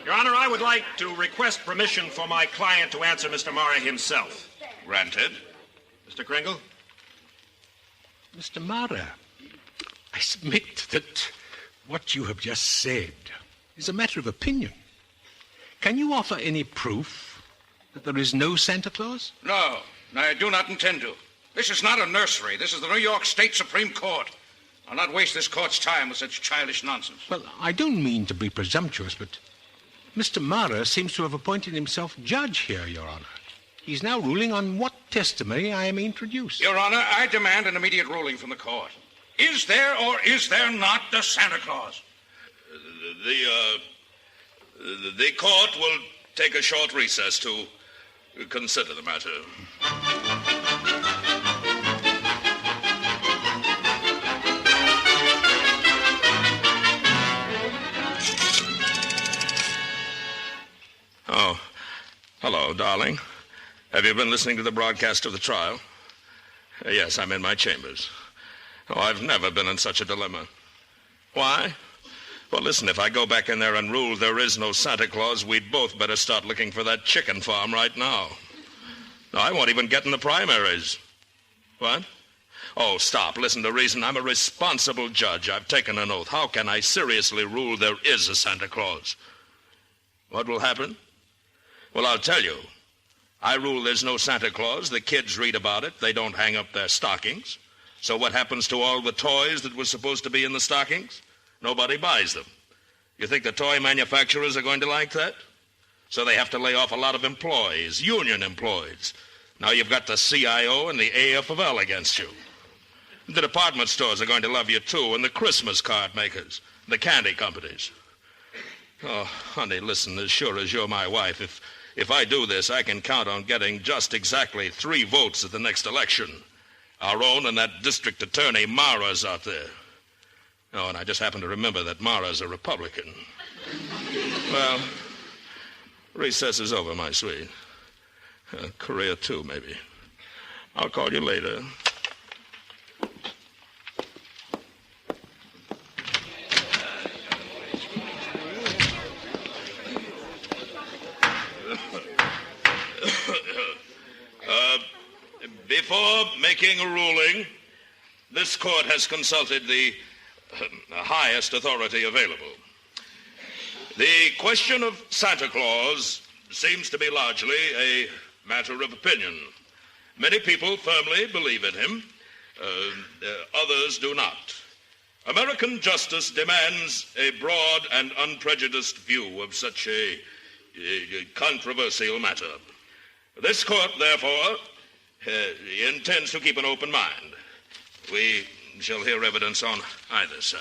Your Honor, I would like to request permission for my client to answer Mr. Mara himself. Granted. Mr. Kringle? Mr. Mara, I submit that what you have just said is a matter of opinion. Can you offer any proof that there is no Santa Claus? No, I do not intend to. This is not a nursery. This is the New York State Supreme Court. I'll not waste this court's time with such childish nonsense. Well, I don't mean to be presumptuous, but Mr. Mara seems to have appointed himself judge here, Your Honor. He's now ruling on what testimony I am introduced. Your Honor, I demand an immediate ruling from the court. Is there or is there not a Santa Claus? The court will take a short recess to consider the matter. Oh, hello, darling. Have you been listening to the broadcast of the trial? Yes, I'm in my chambers. Oh, I've never been in such a dilemma. Why? Well, listen, if I go back in there and rule there is no Santa Claus, we'd both better start looking for that chicken farm right now. No, I won't even get in the primaries. What? Oh, stop. Listen, the reason I'm a responsible judge. I've taken an oath. How can I seriously rule there is a Santa Claus? What will happen? Well, I'll tell you. I rule there's no Santa Claus. The kids read about it. They don't hang up their stockings. So what happens to all the toys that were supposed to be in the stockings? Nobody buys them. You think the toy manufacturers are going to like that? So they have to lay off a lot of employees, union employees. Now you've got the CIO and the AFL against you. The department stores are going to love you, too, and the Christmas card makers, the candy companies. Oh, honey, listen, as sure as you're my wife, if I do this, I can count on getting just exactly 3 votes at the next election. Our own and that district attorney, Mara's out there. Oh, and I just happen to remember that Mara's a Republican. Well, recess is over, my sweet. Career, too, maybe. I'll call you later. Before making a ruling, this court has consulted the highest authority available. The question of Santa Claus seems to be largely a matter of opinion. Many people firmly believe in him. Others do not. American justice demands a broad and unprejudiced view of such a controversial matter. This court, therefore, intends to keep an open mind. We shall hear evidence on either side.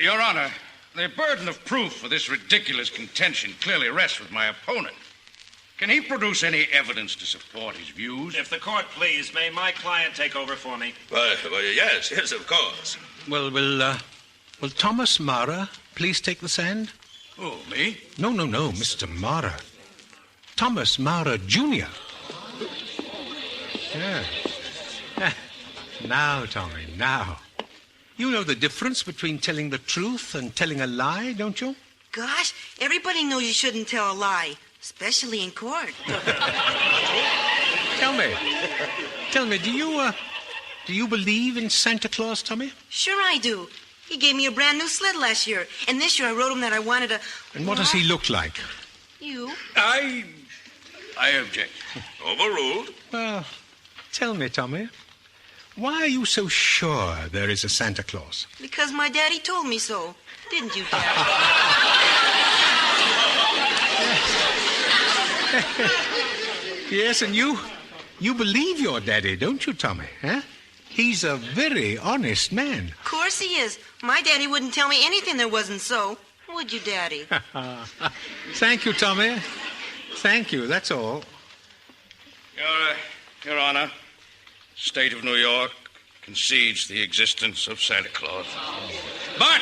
Your Honor, the burden of proof for this ridiculous contention clearly rests with my opponent. Can he produce any evidence to support his views? If the court please, may my client take over for me? Well, yes, of course. Well, will Thomas Mara please take the stand? Oh, me? No, Mr. Mara. Thomas Mara, Jr. Yeah. Now, Tommy, now. You know the difference between telling the truth and telling a lie, don't you? Gosh, everybody knows you shouldn't tell a lie, especially in court. Tell me, do you believe in Santa Claus, Tommy? Sure I do. He gave me a brand new sled last year, and this year I wrote him that I wanted a... And what does he look like? You? I object. Overruled. Well, tell me, Tommy, why are you so sure there is a Santa Claus? Because my daddy told me so. Didn't you, Dad? Yes, and you believe your daddy, don't you, Tommy? Huh? He's a very honest man. Of course he is. My daddy wouldn't tell me anything that wasn't so. Would you, Daddy? Thank you, Tommy. Thank you, that's all. Your Honor, State of New York concedes the existence of Santa Claus. But,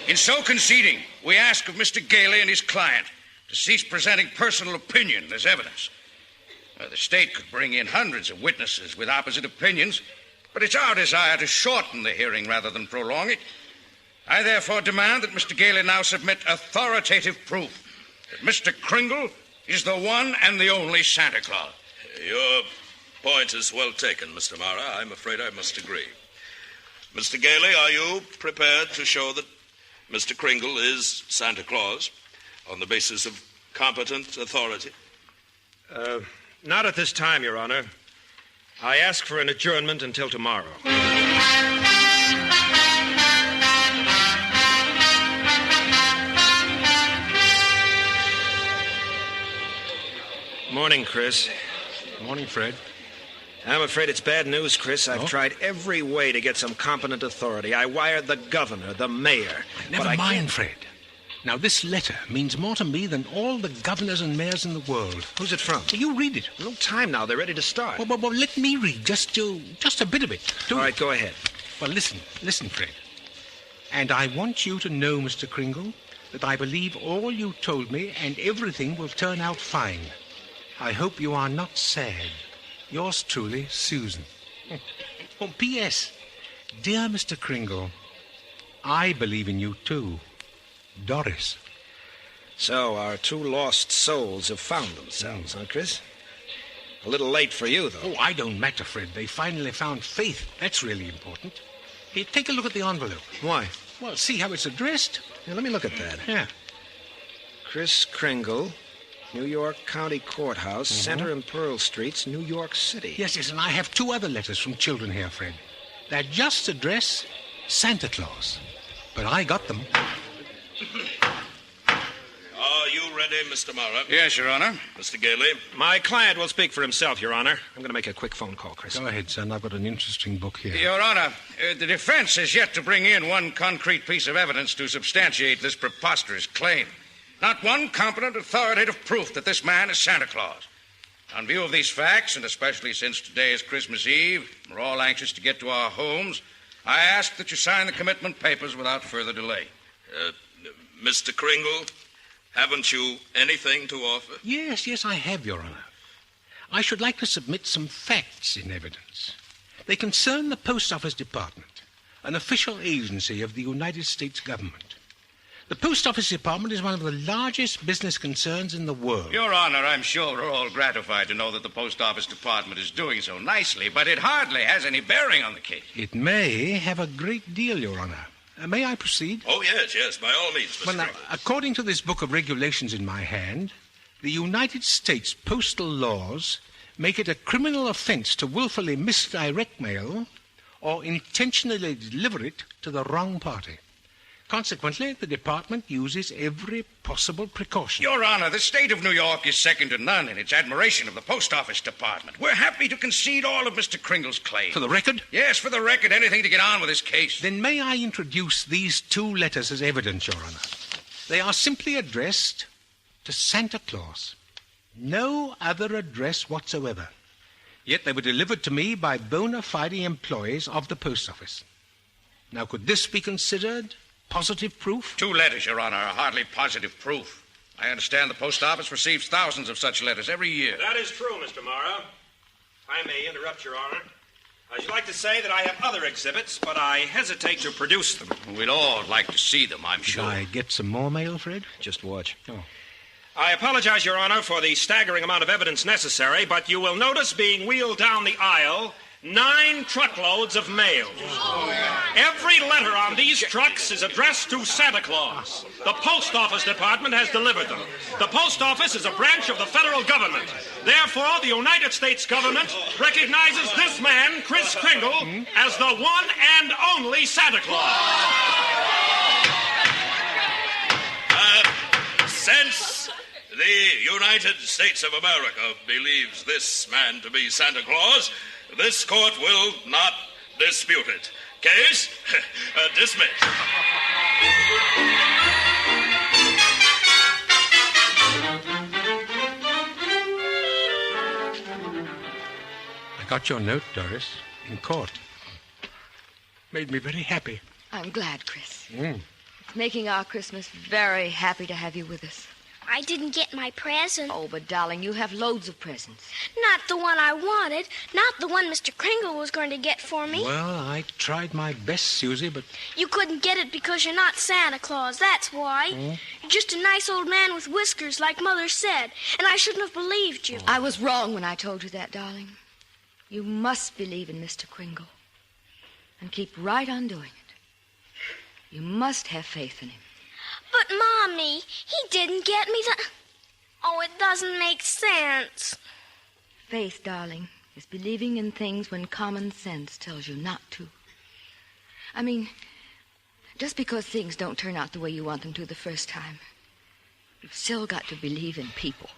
in so conceding, we ask of Mr. Gailey and his client to cease presenting personal opinion as evidence. The state could bring in hundreds of witnesses with opposite opinions, but it's our desire to shorten the hearing rather than prolong it. I therefore demand that Mr. Gailey now submit authoritative proof that Mr. Kringle is the one and the only Santa Claus. Your point is well taken, Mr. Mara. I'm afraid I must agree. Mr. Gailey, are you prepared to show that Mr. Kringle is Santa Claus on the basis of competent authority? Not at this time, Your Honor. I ask for an adjournment until tomorrow. Morning, Chris. Morning, Fred. I'm afraid it's bad news, Chris. I've tried every way to get some competent authority. I wired the governor, the mayor. Never mind, Fred. Now, this letter means more to me than all the governors and mayors in the world. Who's it from? Well, you read it. No time now. They're ready to start. Well, let me read just a bit of it. All right, go ahead. Well, listen, Fred. And I want you to know, Mr. Kringle, that I believe all you told me and everything will turn out fine. I hope you are not sad. Yours truly, Susan. Oh, P.S. Dear Mr. Kringle, I believe in you, too. Doris. So our two lost souls have found themselves, huh, Chris? A little late for you, though. Oh, I don't matter, Fred. They finally found faith. That's really important. Hey, take a look at the envelope. Why? Well, see how it's addressed? Yeah, let me look at that. Yeah. Chris Kringle, New York County Courthouse, Center and Pearl Streets, New York City. Yes, and I have 2 other letters from children here, Fred. They're just address Santa Claus. But I got them. Are you ready, Mr. Mara? Yes, Your Honor. Mr. Gailey? My client will speak for himself, Your Honor. I'm going to make a quick phone call, Chris. Go ahead, son. I've got an interesting book here. Your Honor, the defense has yet to bring in one concrete piece of evidence to substantiate this preposterous claim. Not one competent, authoritative proof that this man is Santa Claus. On view of these facts, and especially since today is Christmas Eve, we're all anxious to get to our homes, I ask that you sign the commitment papers without further delay. Mr. Kringle, haven't you anything to offer? Yes, I have, Your Honor. I should like to submit some facts in evidence. They concern the Post Office Department, an official agency of the United States government. The Post Office Department is one of the largest business concerns in the world. Your Honor, I'm sure we're all gratified to know that the Post Office Department is doing so nicely, but it hardly has any bearing on the case. It may have a great deal, Your Honor. May I proceed? Oh, yes, by all means, Mr. Now, Kringle. according to this book of regulations in my hand, the United States postal laws make it a criminal offense to willfully misdirect mail or intentionally deliver it to the wrong party. Consequently, the department uses every possible precaution. Your Honor, the state of New York is second to none in its admiration of the Post Office Department. We're happy to concede all of Mr. Kringle's claims. For the record? Yes, for the record. Anything to get on with this case. Then may I introduce these 2 letters as evidence, Your Honor? They are simply addressed to Santa Claus. No other address whatsoever. Yet they were delivered to me by bona fide employees of the post office. Now, could this be considered positive proof? 2 letters, Your Honor, are hardly positive proof. I understand the post office receives thousands of such letters every year. That is true, Mr. Morrow. I may interrupt, Your Honor. I should like to say that I have other exhibits, but I hesitate to produce them. We'd all like to see them, I'm sure. Should I get some more mail, Fred? Just watch. Oh. I apologize, Your Honor, for the staggering amount of evidence necessary, but you will notice being wheeled down the aisle 9 truckloads of mail. Every letter on these trucks is addressed to Santa Claus. The Post Office Department has delivered them. The Post Office is a branch of the federal government. Therefore, the United States government recognizes this man, Kris Kringle, as the one and only Santa Claus. Since the United States of America believes this man to be Santa Claus, this court will not dispute it. Case dismissed. I got your note, Doris, in court. Made me very happy. I'm glad, Chris. It's making our Christmas very happy to have you with us. I didn't get my present. Oh, but darling, you have loads of presents. Not the one I wanted. Not the one Mr. Kringle was going to get for me. Well, I tried my best, Susie, but... You couldn't get it because you're not Santa Claus, that's why. You're just a nice old man with whiskers, like Mother said, and I shouldn't have believed you. I was wrong when I told you that, darling. You must believe in Mr. Kringle and keep right on doing it. You must have faith in him. But, Mommy, he didn't get me the... Oh, it doesn't make sense. Faith, darling, is believing in things when common sense tells you not to. I mean, just because things don't turn out the way you want them to the first time, you've still got to believe in people.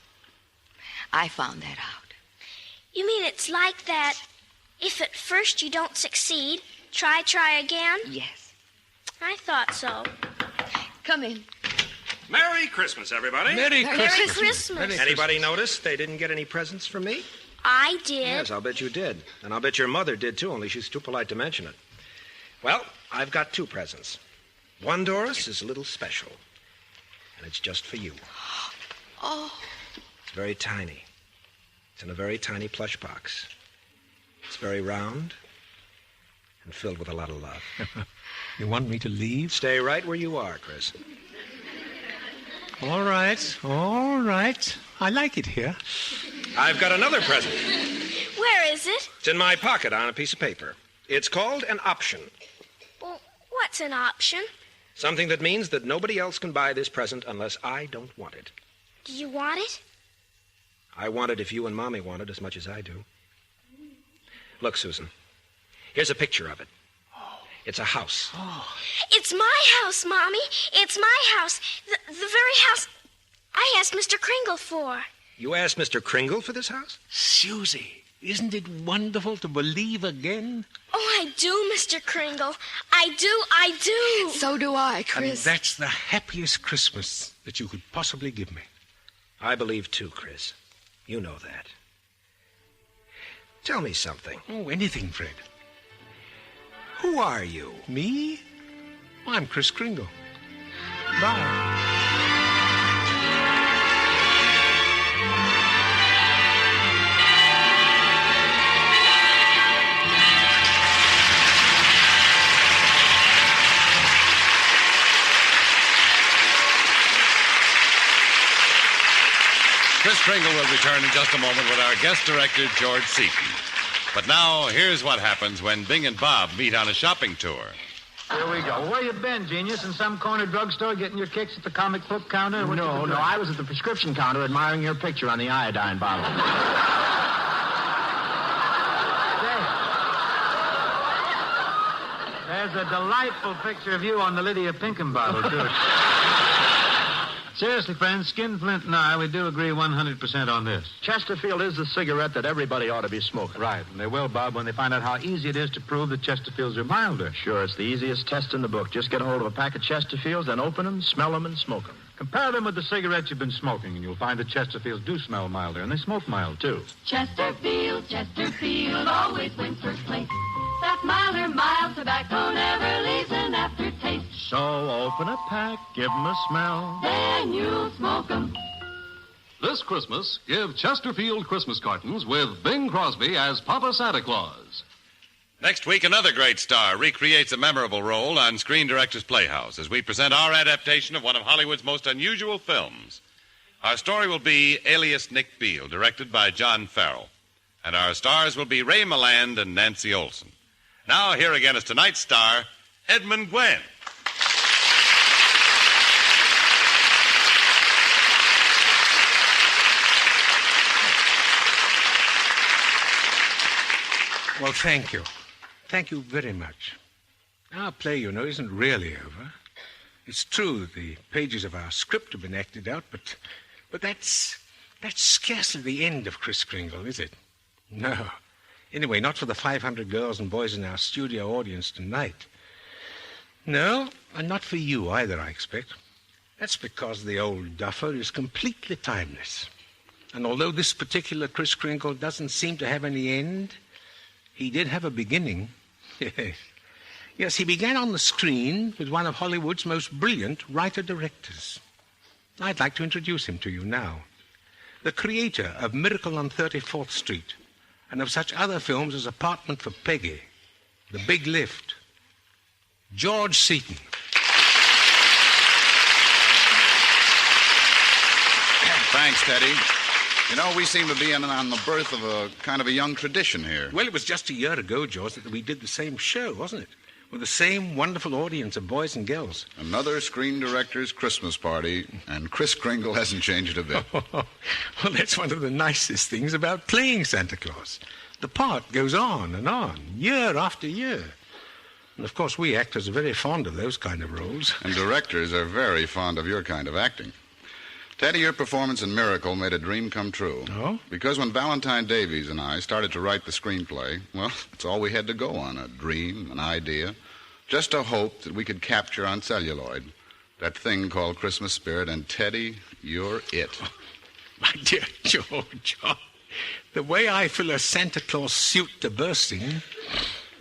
I found that out. You mean it's like that? If at first you don't succeed, try again? Yes. I thought so. Come in. Merry Christmas, everybody. Merry Christmas. Anybody notice they didn't get any presents from me? I did. Yes, I'll bet you did. And I'll bet your mother did, too, only she's too polite to mention it. Well, I've got 2 presents. One, Doris, is a little special. And it's just for you. Oh. It's very tiny. It's in a very tiny plush box. It's very round and filled with a lot of love. You want me to leave? Stay right where you are, Chris. All right. I like it here. I've got another present. Where is it? It's in my pocket on a piece of paper. It's called an option. Well, what's an option? Something that means that nobody else can buy this present unless I don't want it. Do you want it? I want it if you and Mommy want it as much as I do. Look, Susan. Here's a picture of it. It's a house. It's my house, Mommy. It's my house. The very house I asked Mr. Kringle for. You asked Mr. Kringle for this house? Susie, isn't it wonderful to believe again? Oh, I do, Mr. Kringle. I do. So do I, Chris. And that's the happiest Christmas that you could possibly give me. I believe, too, Chris. You know that. Tell me something. Oh, anything, Fred. Who are you? Me? I'm Kris Kringle. Bye. Kris Kringle will return in just a moment with our guest director, George Seaton. But now, here's what happens when Bing and Bob meet on a shopping tour. Here we go. Where you been, genius? In some corner drugstore getting your kicks at the comic book counter? No, I was at the prescription counter admiring your picture on the iodine bottle. There's a delightful picture of you on the Lydia Pinkham bottle, too. Seriously, friends, Skinflint and I, we do agree 100% on this. Chesterfield is the cigarette that everybody ought to be smoking. Right, and they will, Bob, when they find out how easy it is to prove that Chesterfields are milder. Sure, it's the easiest test in the book. Just get a hold of a pack of Chesterfields, then open them, smell them, and smoke them. Compare them with the cigarettes you've been smoking, and you'll find that Chesterfields do smell milder, and they smoke mild, too. Chesterfield, always wins first place. That milder, mild tobacco never leaves an aftertaste. So open a pack, give them a smell. Then you'll smoke 'em. This Christmas, give Chesterfield Christmas cartons with Bing Crosby as Papa Santa Claus. Next week, another great star recreates a memorable role on Screen Directors Playhouse as we present our adaptation of one of Hollywood's most unusual films. Our story will be Alias Nick Beale, directed by John Farrell. And our stars will be Ray Milland and Nancy Olson. Now, here again is tonight's star, Edmund Gwenn. Well, thank you. Thank you very much. Our play, you know, isn't really over. It's true that the pages of our script have been acted out, but that's scarcely the end of Kris Kringle, is it? No. Anyway, not for the 500 girls and boys in our studio audience tonight. No, and not for you either, I expect. That's because the old duffer is completely timeless. And although this particular Kris Kringle doesn't seem to have any end, he did have a beginning. Yes, he began on the screen with one of Hollywood's most brilliant writer-directors. I'd like to introduce him to you now. The creator of Miracle on 34th Street, and of such other films as Apartment for Peggy, The Big Lift, George Seaton. Thanks, Teddy. You know, we seem to be on the birth of a kind of a young tradition here. Well, it was just a year ago, George, that we did the same show, wasn't it? With the same wonderful audience of boys and girls. Another Screen Directors Christmas party, and Kris Kringle hasn't changed a bit. Well, that's one of the nicest things about playing Santa Claus. The part goes on, year after year. And, of course, we actors are very fond of those kind of roles. And directors are very fond of your kind of acting. Teddy, your performance in Miracle made a dream come true. Oh? Because when Valentine Davies and I started to write the screenplay, well, it's all we had to go on, a dream, an idea, just a hope that we could capture on celluloid that thing called Christmas spirit, and Teddy, you're it. Oh, my dear George, the way I fill a Santa Claus suit to bursting,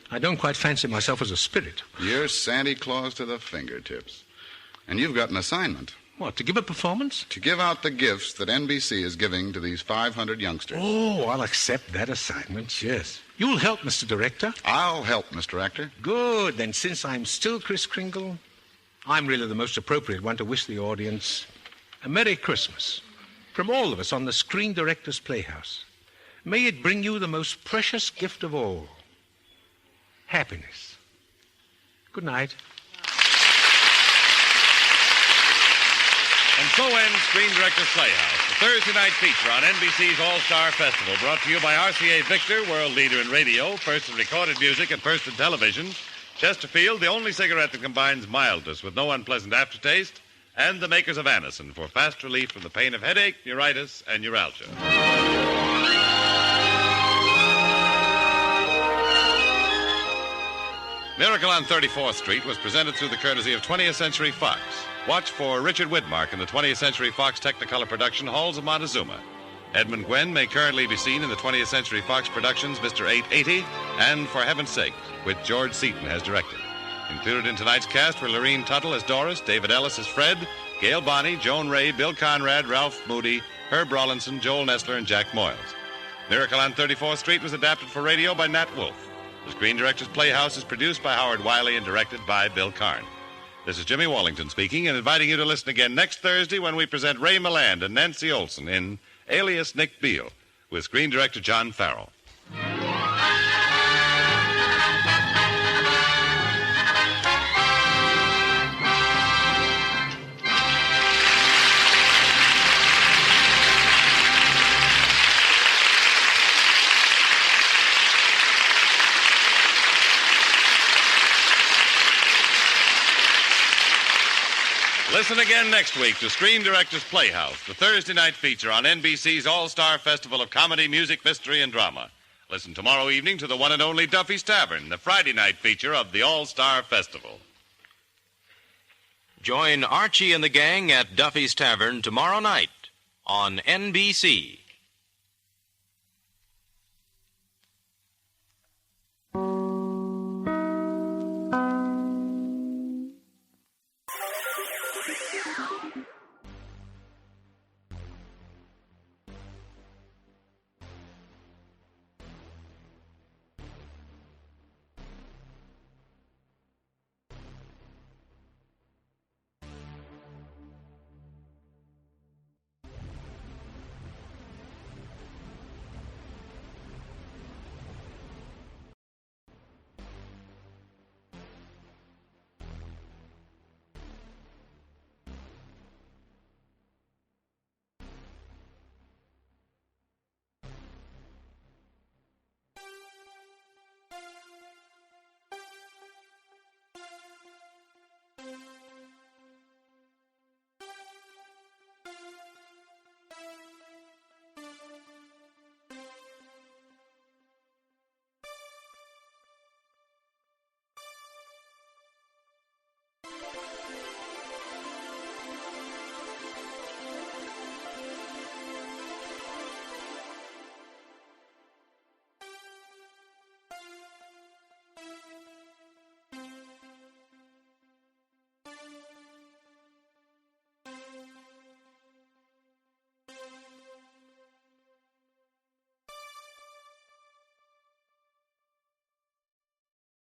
I don't quite fancy myself as a spirit. You're Santa Claus to the fingertips. And you've got an assignment. What, to give a performance? To give out the gifts that NBC is giving to these 500 youngsters. Oh, I'll accept that assignment, yes. You'll help, Mr. Director? I'll help, Mr. Actor. Good. Then since I'm still Kris Kringle, I'm really the most appropriate one to wish the audience a Merry Christmas from all of us on the Screen Directors Playhouse. May it bring you the most precious gift of all, happiness. Good night. And so ends Screen Directors Playhouse, the Thursday night feature on NBC's All-Star Festival, brought to you by RCA Victor, world leader in radio, first in recorded music and first in television, Chesterfield, the only cigarette that combines mildness with no unpleasant aftertaste, and the makers of Anacin for fast relief from the pain of headache, neuritis, and neuralgia. Miracle on 34th Street was presented through the courtesy of 20th Century Fox. Watch for Richard Widmark in the 20th Century Fox Technicolor production Halls of Montezuma. Edmund Gwenn may currently be seen in the 20th Century Fox Productions' Mr. 880 and For Heaven's Sake, which George Seaton has directed. Included in tonight's cast were Lorene Tuttle as Doris, David Ellis as Fred, Gail Bonney, Joan Ray, Bill Conrad, Ralph Moody, Herb Rawlinson, Joel Nessler, and Jack Moyles. Miracle on 34th Street was adapted for radio by Nat Wolfe. The Screen Directors Playhouse is produced by Howard Wiley and directed by Bill Karn. This is Jimmy Wallington speaking and inviting you to listen again next Thursday when we present Ray Milland and Nancy Olson in Alias Nick Beale with Screen Director John Farrell. Listen again next week to Screen Directors Playhouse, the Thursday night feature on NBC's All-Star Festival of Comedy, Music, Mystery, and Drama. Listen tomorrow evening to the one and only Duffy's Tavern, the Friday night feature of the All-Star Festival. Join Archie and the gang at Duffy's Tavern tomorrow night on NBC.